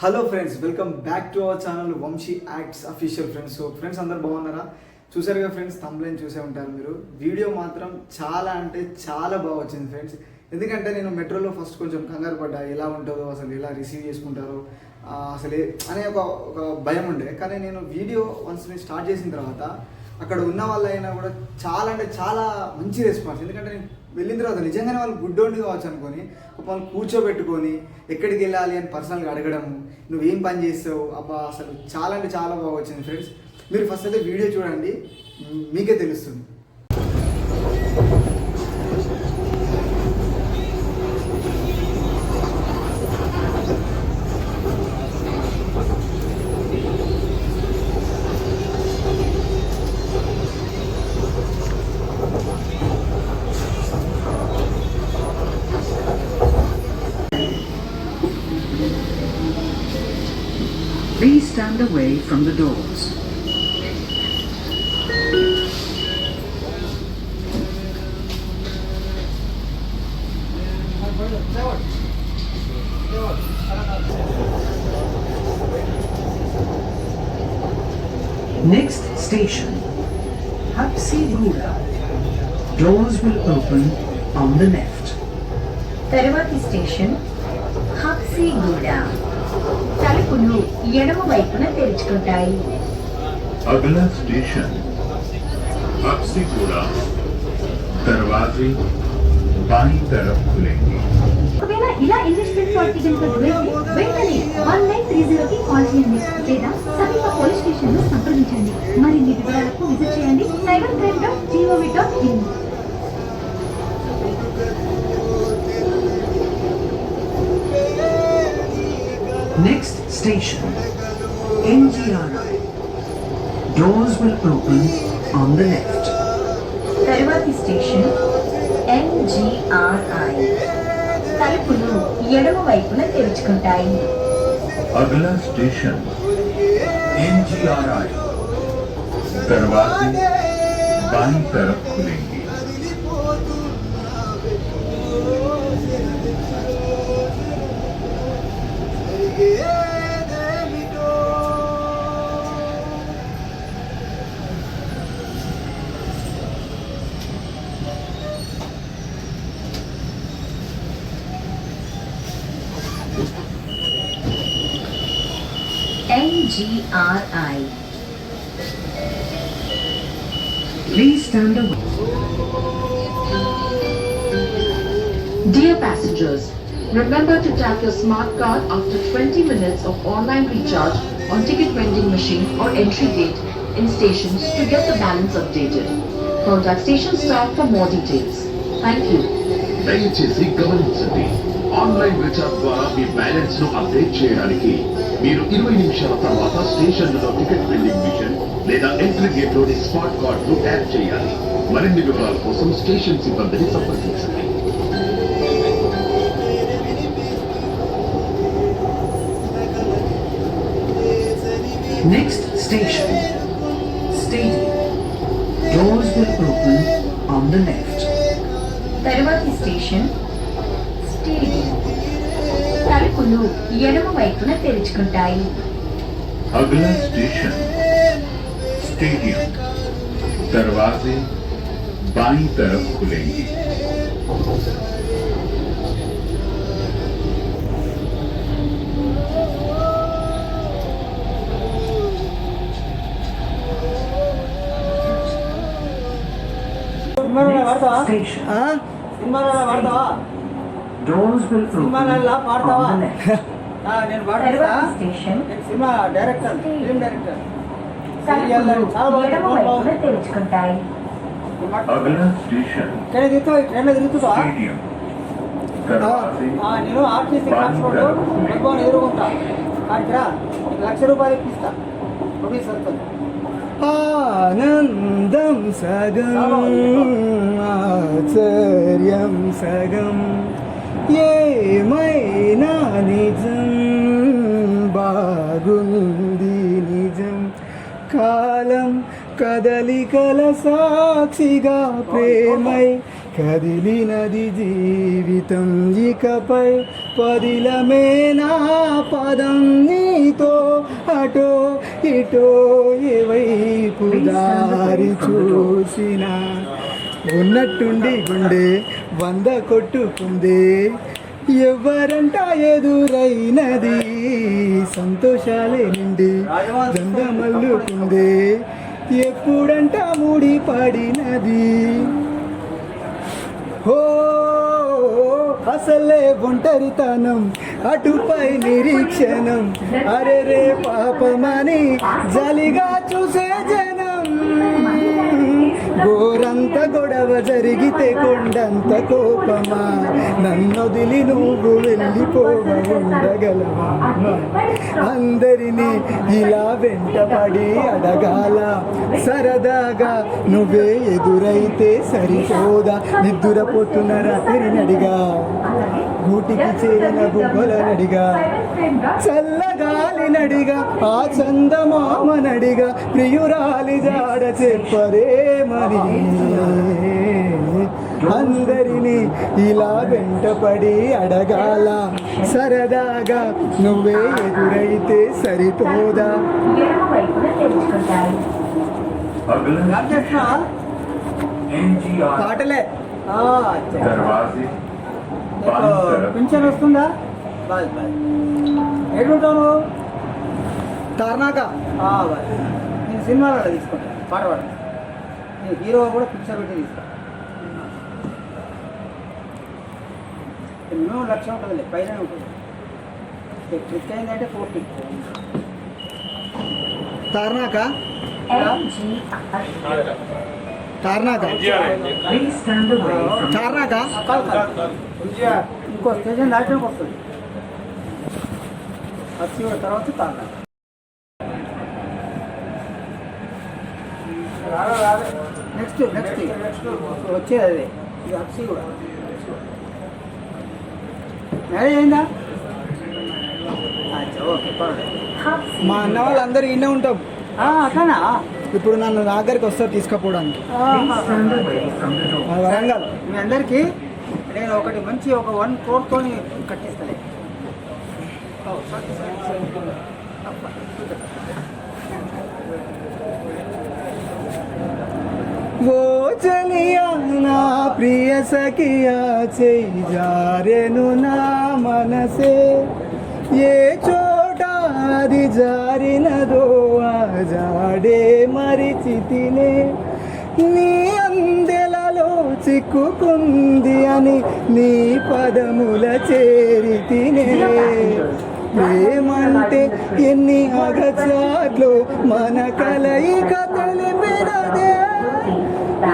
Hello friends, welcome back to our channel Vamsi acts official friends. So friends అందరు బాగున్నారా? చూసారుగా friends, thumbnail చూసే ఉంటారు మీరు. వీడియో మాత్రం చాలా అంటే చాలా బాగా వచ్చింది ఫ్రెండ్స్. ఎందుకంటే నేను మెట్రోలో ఫస్ట్ కొంచెం కంగారు పడ్డా, ఎలా ఉంటుందో అసలు, ఎలా రిసీవ్ చేసుకుంటారో అసలు అనే ఒక భయం ఉండే. కానీ నేను వీడియో వన్స్ నేను స్టార్ట్ చేసిన తర్వాత అక్కడ ఉన్న వాళ్ళైనా కూడా చాలా అంటే చాలా మంచి రెస్పాన్స్. ఎందుకంటే నేను వెళ్ళిన తర్వాత నిజంగానే వాళ్ళు గుడ్డోండి కావచ్చు అనుకొని వాళ్ళు కూర్చోబెట్టుకొని ఎక్కడికి వెళ్ళాలి అని పర్సనల్గా అడగడము, నువ్వేం పని చేస్తావు అబ్బా, అసలు చాలా అంటే చాలా బాగా వచ్చింది ఫ్రెండ్స్. మీరు ఫస్ట్ అయితే వీడియో చూడండి, మీకే తెలుస్తుంది. Please stand away from the doors. Next station, Habsiguda. Doors will open on the left. తర్వాతి స్టేషన్ హబ్సిగూడ. తలుపులు ఎడమ వైపున తెరుచుకుంటాయి. अगला स्टेशन हब्सीगुड़ा, दरवाजे बाईं तरफ खुलेंगे. ఒకవేళ ఇలా ఇంగ్లీష్ ఫిల్మ్ ఆర్టికల్ వెంటనే 1930కి కాల్ చేయండి లేదా సమీప పోలీస్ స్టేషన్ లో సంప్రదించండి. మరిన్ని వివరాలకు విజిట్ చేయండి cybercrime.gov.in. Next station, NGRI. Doors will open on the left. తర్వాతి స్టేషన్ NGRI. తలుపులు ఎడమ వైపున తెరుచుకుంటాయి. अगला स्टेशन NGRI, दरवाजे बाईं तरफ खुलेंगे. NGRI. Please stand away. Dear passengers, remember to tap your smart card after 20 minutes of online recharge on ticket vending machine or entry gate in stations to get the balance updated. Contact station staff for more details. Thank you. దయచేసి గమనించండి, online recharge ద్వారా మీ balance ను update చేయడానికి మీరు 20 నిమిషాల తర్వాత స్టేషన్లలో ticket vending machine లేదా ఎంట్రీ గేట్ లోని స్మార్ట్ కార్డ్ ను ట్యాప్ చేయాలి. మరిన్ని వివరాల కోసం స్టేషన్ సిబ్బందిని సంప్రదించండి. Next station, Stadium. Doors will open on the left. తర్వాతి స్టేషన్ స్టేడియం. తలుపులు ఎడమ వైపున తెరుచుకుంటాయి. अगला स्टेशन स्टेडियम, दरवाजे बाईं तरफ खुलेंगे. Station. Doors will open on the left. నేను తర్వాతి station cinema director, film director. తలుపులు ఎడమ వైపున తెరుచుకుంటాయి. अगला स्टेशन स्टेडियम, दरवाजे నేను ఆర్టీసీ ట్రాన్స్పోర్ట్ ఎదుర్కొంటా. అక్కడ ₹1,00,000 ఇప్పిస్తా. ఆనందం సగం ఆశ్చర్యం సగం, ఏమైనా నిజం బాగుంది నిజం, కాలం కదలికల సాక్షిగా ప్రేమై కదిలినది జీవితం ఇకపై పదిలమే నా పదం ఏమిటో ఏ వైపు దారి చూసినా ఉన్నట్టుండి గుండె 100 కొట్టుకుందే. ఎవరంట ఎదురైనది సంతోషాలే నిండి గంగమల్లుకుందే. ఎప్పుడంట ముడి పడినది హో అసలే ఒంటరితనం అటుపై నిరీక్షణం. అరే రే పాపమని జాలిగా చూసే జనం. గోరంత గొడవ జరిగితే కొండంత కోపమా. నన్నొదిలి నువ్వు వెళ్ళిపోవ ఉండగలవా. అందరినీ ఇలా వెంటపడి అడగాల సరదాగా నువ్వే ఎదురైతే సరిపోదా. నిద్దురపోతున్న రాత్రినడిగా గూటికి చేరిన గుబ్బలనడిగా చల్లగాలినడిగా ఆ చందమామనడిగా ప్రియురాలి జాడ చెప్పరేమని. అందరినీ ఇలా వెంటపడి అడగాల సరదాగా నువ్వే ఎదురైతే సరిపోదా. अगला NGR పాటలే दरवाजे बाई तरफ పింఛన్ వస్తుందా? ఎడుంటాను తార్నాక నేను సినిమాలో తీసుకుంటా పాట పాడ. నేను హీరో కూడా పిక్చర్ పెట్టి తీసుకో. మినిమం 1,00,000 ఉంటుంది, పైన ఉంటుంది. ట్రిక్ అయిందంటే 40. తార్నాక తార్నాక తార్నాక ఇంకో స్టేషన్ దాటానికి వస్తుంది. వచ్చి తర్వాత తాగా నెక్స్ట్ వచ్చేది అదే. ఇది హప్సీ కూడా మ్యారేజ్ అయిందా? ఓకే పర్వాలేదు. మా అన్న వాళ్ళందరూ ఇన్నే ఉంటాం. అట్లానా? ఇప్పుడు నన్ను నా దగ్గరికి వస్తారు తీసుకుపోవడానికి. వరంగల్ మీ అందరికీ నేను ఒకటి మంచి ఒక 1 crore కట్టిస్తాను. ఓ చలియా నా ప్రియ సఖియా చేయి జారెను నా మనసే. ఏ చోట అది జారినదో ఆ జాడే మరిచితినే. నీ అందెలలో చిక్కుకుంది అని నీ పదముల చేరితినే. ప్రేమంటే ఎన్ని అగచాట్లు మన కలయిక తెలిపినదే.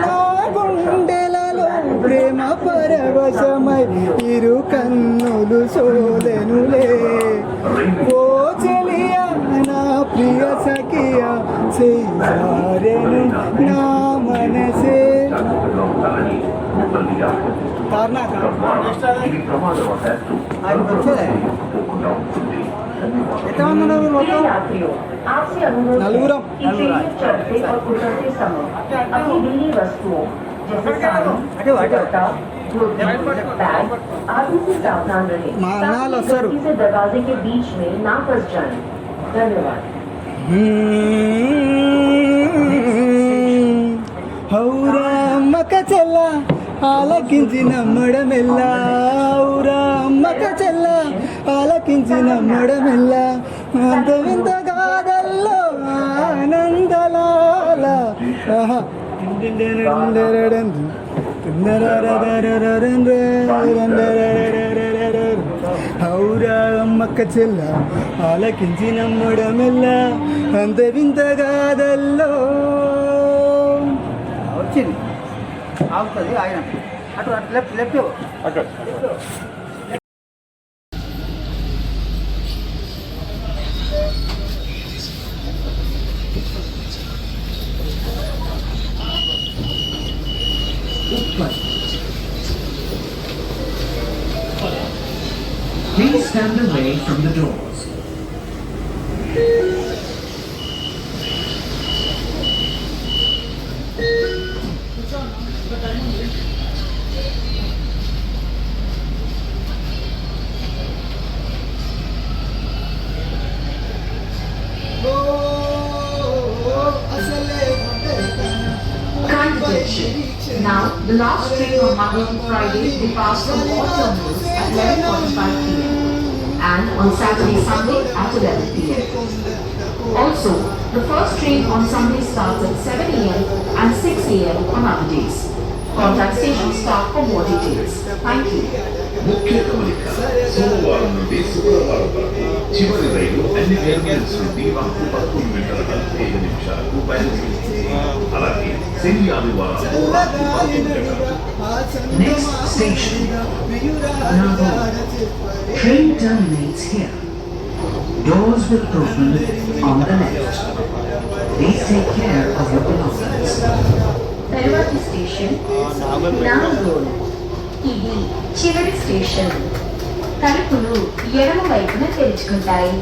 నా గుండెలలో ప్రేమ పరవశమై ఇరు కన్నులు సోదెనులే. ఓ చెలియా నా ప్రియ సఖియా చేయారెను నా మనసే. తార్నాక ఇది ప్రమాదవశాత్తు అది వచ్చేదే. ఎంతమంది ఉన్నారు మొత్తం? నలుగురం. అటు మా అన్నాళ్ళు వస్తారు. दरवाजे के बीच में ना फंस जाए. धन्यवाद. హౌరా అమ్మక చెల్ల ఆలకించి నమ్మడమెల్లా. ఔరా అమ్మక చెల్ల ఆలకించి నమ్మడమెల్లా. అంత వింత గాథల్లో ఆనందలాల. ఔరా అమ్మక్క చెల్ల ఆలకించి నమ్మడమెల్లా. అంత వింత గాథల్లో వచ్చింది ఆగుతుంది. ఆయన అటు అటు left left Please stand away from the doors. attention. Now, the last train on Monday to Friday departs from all terminals at 11:45 p.m. and on Saturday, Sunday at 11 p.m. Also, the first train on Sunday starts at 7 a.m. and 6 a.m. on other days. Contact station staff for more details. Thank you. ముఖ్య గమనిక సోమవారం నుండి శుక్రవారం వరకు చివరి రైలు అన్ని terminals నుండి రాత్రి 11:45 బయలుదేరుతుంది. అలాగే శని ఆదివారాలు రాత్రి 11 Next station, Nagaur. Train terminates here. Doors will open on the left. Please take care of your belongings. తరువాతి స్టేషన్ నాగోల్. ఇది చివరి స్టేషన్. తలుపులు ఎడమ వైపున తెరుచుకుంటాయి.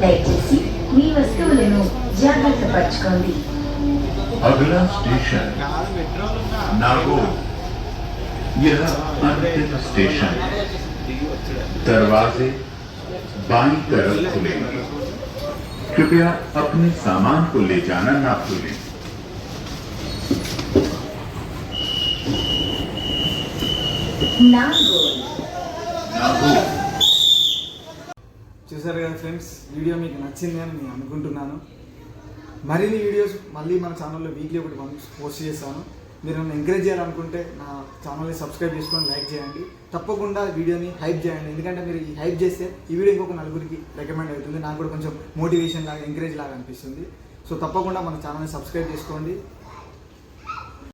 దయచేసి మీ వస్తువులను జాగ్రత్త పరచుకోండి. अगला स्टेशन नागौर। यह अंतिम स्टेशन है। दरवाजे बाईं तरफ खुलेंगे। कृपया अपने सामान को ले जाना ना भूलें। నాగోల్. नागौर। చూసారు కదా ఫ్రెండ్స్, వీడియో మీకు నచ్చింది అని నేను అనుకుంటున్నాను. మరిన్ని వీడియోస్ మళ్ళీ మన ఛానల్లో వీక్లీ ఒకటి పోస్ట్ చేస్తాను. మీరు నన్ను ఎంకరేజ్ చేయాలనుకుంటే నా ఛానల్ని సబ్స్క్రైబ్ చేసుకొని లైక్ చేయండి. తప్పకుండా వీడియోని హైప్ చేయండి. ఎందుకంటే మీరు ఈ హైప్ చేస్తే ఈ వీడియో ఇంకొక నలుగురికి రికమెండ్ అవుతుంది. నాకు కూడా కొంచెం మోటివేషన్ లాగా, ఎంకరేజ్ లాగా అనిపిస్తుంది. సో తప్పకుండా మన ఛానల్ని సబ్స్క్రైబ్ చేసుకోండి.